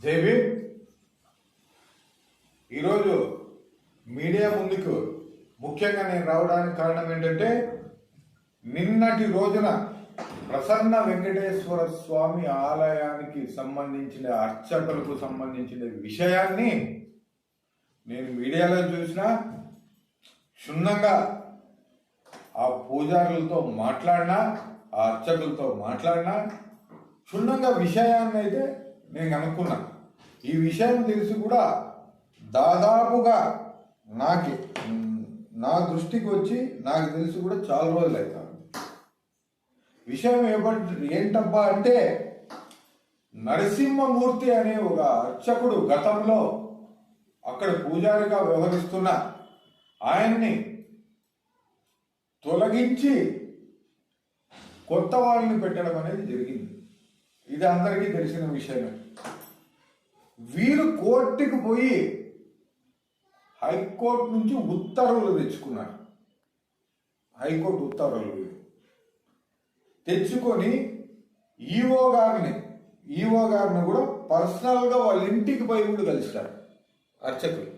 జైవి ఈరోజు మీడియా ముందుకు ముఖ్యంగా నేను రావడానికి కారణం ఏంటంటే నిన్నటి రోజున ప్రసన్న వెంకటేశ్వర స్వామి ఆలయానికి సంబంధించిన అర్చకులకు సంబంధించిన విషయాన్ని నేను మీడియాలో చూసినా, క్షుణ్ణంగా ఆ పూజారులతో మాట్లాడినా, ఆ అర్చకులతో మాట్లాడినా, క్షుణ్ణంగా విషయాన్ని అయితే నేను అనుకున్నా. ఈ విషయం తెలిసి కూడా దాదాపుగా నా దృష్టికి వచ్చి నాకు తెలిసి కూడా చాలా రోజులు అవుతాను. విషయం ఏంటబ్బా అంటే, నరసింహమూర్తి అనే ఒక అర్చకుడు గతంలో అక్కడ పూజారిగా వ్యవహరిస్తున్న ఆయన్ని తొలగించి కొత్త వాళ్ళని పెట్టడం అనేది జరిగింది. ఇది అందరికీ తెలిసిన విషయమే. వీరు కోర్టుకు పోయి హైకోర్టు నుంచి ఉత్తర్వులు తెచ్చుకున్నారు. హైకోర్టు ఉత్తర్వులు తెచ్చుకొని ఈఓ గారిని కూడా పర్సనల్గా వాళ్ళ ఇంటికి పోయి కూడా కలిసినారు అర్చకులు.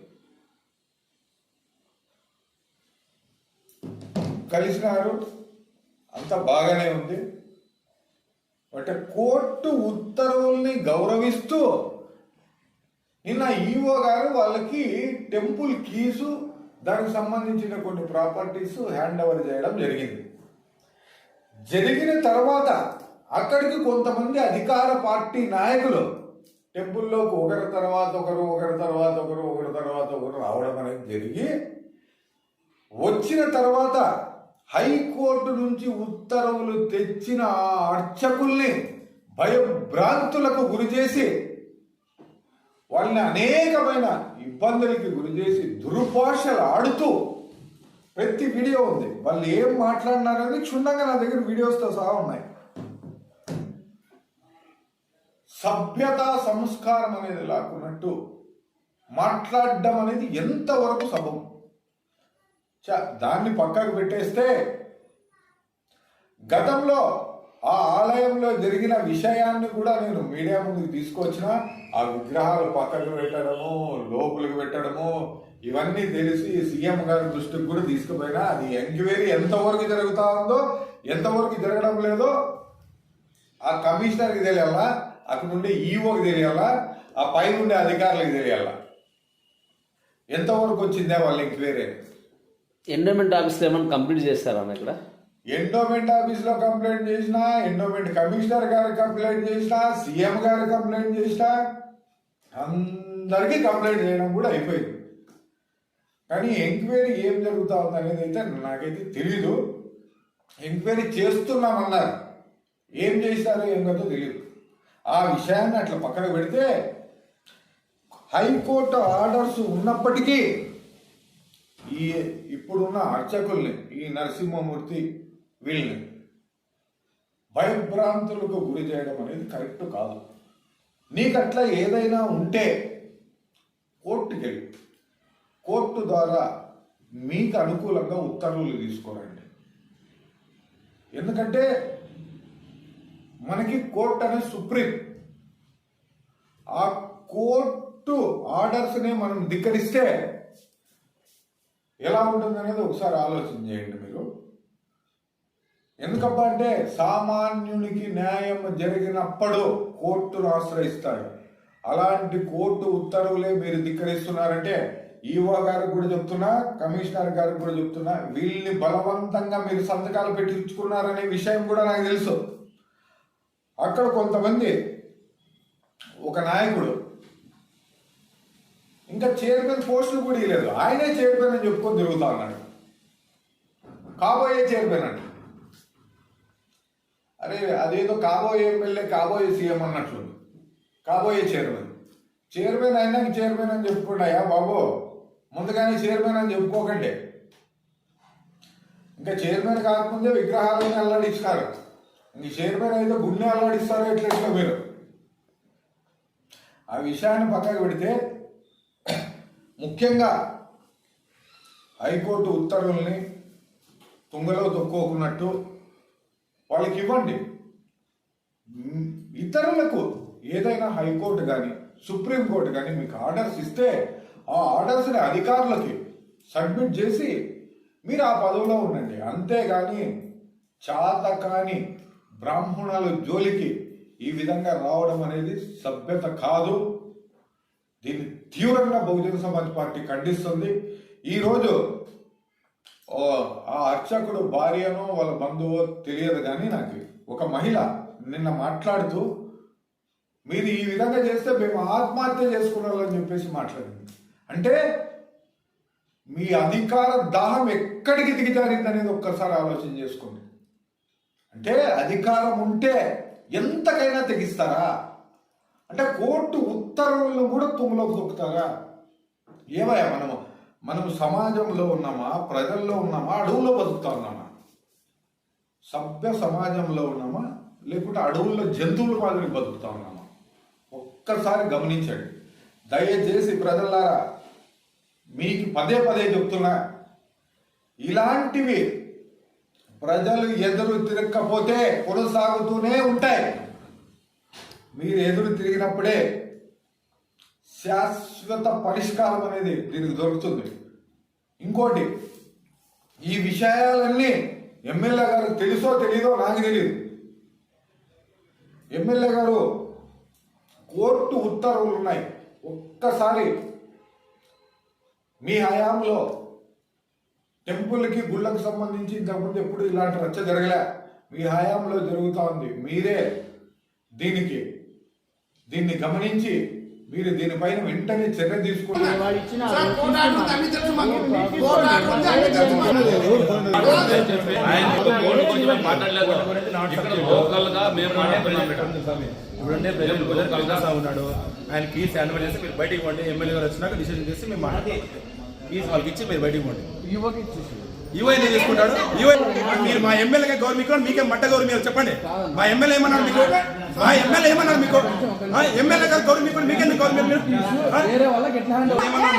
కలిసినారు, అంతా బాగానే ఉంది. అంటే కోర్టు ఉత్తర్వుల్ని గౌరవిస్తూ నిన్న ఈఓ గారు వాళ్ళకి టెంపుల్ కీసు, దానికి సంబంధించిన కొన్ని ప్రాపర్టీస్ హ్యాండ్ ఓవర్ చేయడం జరిగింది. జరిగిన తర్వాత అక్కడికి కొంతమంది అధికార పార్టీ నాయకులు టెంపుల్లోకి ఒకరి తర్వాత ఒకరు రావడం అనేది జరిగి, వచ్చిన తర్వాత హైకోర్టు నుంచి ఉత్తర్వులు తెచ్చిన ఆ అర్చకుల్ని భయభ్రాంతులకు గురి చేసి, వాళ్ళని అనేకమైన ఇబ్బందులకి గురి చేసి, దుర్భాషలు ఆడుతూ, ప్రతి వీడియో ఉంది, వాళ్ళు ఏం మాట్లాడినారని క్షుణ్ణంగా నా దగ్గర వీడియోస్తో సహా ఉన్నాయి. సభ్యత సంస్కారం అనేది లేకున్నట్టు మాట్లాడడం అనేది ఎంతవరకు సబబు? దాన్ని పక్కకు పెట్టేస్తే, గతంలో ఆ ఆలయంలో జరిగిన విషయాన్ని కూడా నేను మీడియా ముందుకు తీసుకొచ్చిన. ఆ విగ్రహాలు పక్కకు పెట్టడము, లోపలికి పెట్టడము, ఇవన్నీ తెలిసి సీఎం గారి దృష్టికి కూడా తీసుకుపోయినా. అది ఎంక్వైరీ ఎంతవరకు జరుగుతా ఉందో, ఎంతవరకు జరగడం లేదో ఆ కమిషనర్కి తెలియాలా, అక్కడ నుండి ఈఓకి తెలియాలా, ఆ పై నుండి అధికారులకు తెలియాలా ఎంతవరకు వచ్చిందే వాళ్ళ ఎంక్వైరీ. ఎండోమెంట్ ఆఫీస్లో ఏమైనా కంప్లీట్ చేస్తారా ఇక్కడ? ఎండోమెంట్ ఆఫీస్లో కంప్లైంట్ చేసినా, ఎండోమెంట్ కమిషనర్ గారికి కంప్లైంట్ చేసినా, సీఎం గారికి కంప్లైంట్ చేసినా, అందరికీ కంప్లైంట్ చేయడం కూడా అయిపోయింది. కానీ ఎంక్వైరీ ఏం జరుగుతూ ఉంది అనేది అయితే నాకైతే తెలీదు. ఎంక్వైరీ చేస్తున్నామన్నారు, ఏం చేశారో ఏం కదో తెలియదు. ఆ విషయాన్ని అట్లా పక్కన పెడితే, హైకోర్టు ఆర్డర్స్ ఉన్నప్పటికీ ఇప్పుడున్న అర్చకుల్ని, ఈ నరసింహమూర్తి వీళ్ళని భయభ్రాంతులకు గురి చేయడం అనేది కరెక్ట్ కాదు. నీకట్లా ఏదైనా ఉంటే కోర్టుకి వెళ్ళి, కోర్టు ద్వారా మీకు అనుకూలంగా ఉత్తర్వులు తీసుకోరండి. ఎందుకంటే మనకి కోర్టు అనేది సుప్రీం. ఆ కోర్టు ఆర్డర్స్ని మనం ధిక్కరిస్తే ఎలా ఉంటుంది అనేది ఒకసారి ఆలోచన చేయండి మీరు. ఎందుకబ్బా అంటే, సామాన్యునికి న్యాయం జరిగినప్పుడు కోర్టును ఆశ్రయిస్తాడు. అలాంటి కోర్టు ఉత్తర్వులే మీరు ధిక్కరిస్తున్నారంటే, ఈఓ గారికి కూడా చెప్తున్నా, కమిషనర్ గారికి కూడా చెప్తున్నా, వీళ్ళని బలవంతంగా మీరు సంతకాలు పెట్టించుకున్నారనే విషయం కూడా నాకు తెలుసు. అక్కడ కొంతమంది, ఒక నాయకుడు ఇంకా చైర్మన్ పోస్టులు కూడా ఇవ్వలేదు, ఆయనే చైర్మన్ అని చెప్పుకొని తిరుగుతా ఉన్నాడు. కాబోయే చైర్మన్ అంట. అరే అదేదో కాబోయే ఎమ్మెల్యే, కాబోయే సీఎం అన్నట్లు. కాబోయే చైర్మన్ అయినాక చైర్మన్ అని చెప్పుకుంటాయా బాబు? ముందుగానే చైర్మన్ అని చెప్పుకోకండి. ఇంకా చైర్మన్ కాకముందే విగ్రహాలను అల్లాడిస్తారు. ఇంక చైర్మన్ అయితే గుండె అల్లాడిస్తారో ఎట్లా మీరు? ఆ విషయాన్ని పక్కకు పెడితే, ముఖ్యంగా హైకోర్టు ఉత్తర్వుల్ని తుంగలో తొక్కోకున్నట్టు వాళ్ళకి ఇవ్వండి. ఇతరులకు ఏదైనా హైకోర్టు కానీ సుప్రీంకోర్టు కానీ మీకు ఆర్డర్స్ ఇస్తే ఆ ఆర్డర్స్ని అధికారులకి సబ్మిట్ చేసి మీరు ఆ పదవిలో ఉండండి. అంతేగాని చాతకాని బ్రాహ్మణుల జోలికి ఈ విధంగా రావడం అనేది సభ్యత కాదు. దీన్ని తీవ్రంగా బహుజన సమాజ్ పార్టీ ఖండిస్తుంది. ఈరోజు ఆ అర్చకుడు భార్యనో వాళ్ళ బంధువో తెలియదు, కానీ నాకు ఒక మహిళ నిన్న మాట్లాడుతూ మీరు ఈ విధంగా చేస్తే మేము ఆత్మహత్య చేసుకున్నారని చెప్పేసి మాట్లాడింది. అంటే మీ అధికార దాహం ఎక్కడికి దిగజారింది అనేది ఒక్కసారి ఆలోచన చేసుకోండి. అంటే అధికారం ఉంటే ఎంతకైనా తెగిస్తారా? అంటే కోర్టు ఉత్తర్వులను కూడా తుమ్ములోకి తొక్కుతారా? ఏమయ్యా మనం సమాజంలో ఉన్నామా, ప్రజల్లో ఉన్నామా, అడవుల్లో బతుకుతా ఉన్నామా? సభ్య సమాజంలో ఉన్నామా, లేకుంటే అడవుల్లో జంతువుల మాదిరి బతుకుతా ఉన్నామా? ఒక్కసారి గమనించండి దయచేసి ప్రజలారా. మీకు పదే పదే చెప్తున్నా, ఇలాంటివి ప్రజలు ఎదురు తిరగకపోతే కొనసాగుతూనే ఉంటాయి. మీరు ఎదురు తిరిగినప్పుడే శాశ్వత పరిష్కారం అనేది దీనికి దొరుకుతుంది. ఇంకోటి, ఈ విషయాలన్నీ ఎమ్మెల్యే గారు తెలుసో తెలీదో నాకు తెలియదు. ఎమ్మెల్యే గారు కోర్టు ఉత్తర్వులు ఉన్నాయి. ఒక్కసారి మీ హయాంలో టెంపుల్కి గుళ్ళకు సంబంధించి ఇంతకుముందు ఎప్పుడు ఇలాంటి రచ్చ జరగలే. మీ హయాంలో జరుగుతూ ఉంది. మీరే దీన్ని గమనించి మీరు దీనిపైన వెంటనే చర్య తీసుకుంటే ఉన్నాడు. ఆయన కీస్ హ్యాండ్ చేసి మీరు బయటికి పోండి. ఎమ్మెల్యే గారు వచ్చినాక డిసిజన్ చేసి మేము మాట్లాడి కీస్ వాళ్ళకి ఇచ్చి మీరు బయటికి పోండి. ఈవో ఏం చేసుకుంటాడు? ఈవో మీరు మా ఎమ్మెల్యేగా గౌరవ మీకు మీకే మట్ట గౌరవ మీరు చెప్పండి. మా ఎమ్మెల్యే ఏమన్నాడు మీకు? మా ఎమ్మెల్యే ఏమన్నాడు మీకు? ఎమ్మెల్యే గారు గౌరవ మీకు మీకెందుకు గౌరవ మీరు ఏమన్నా?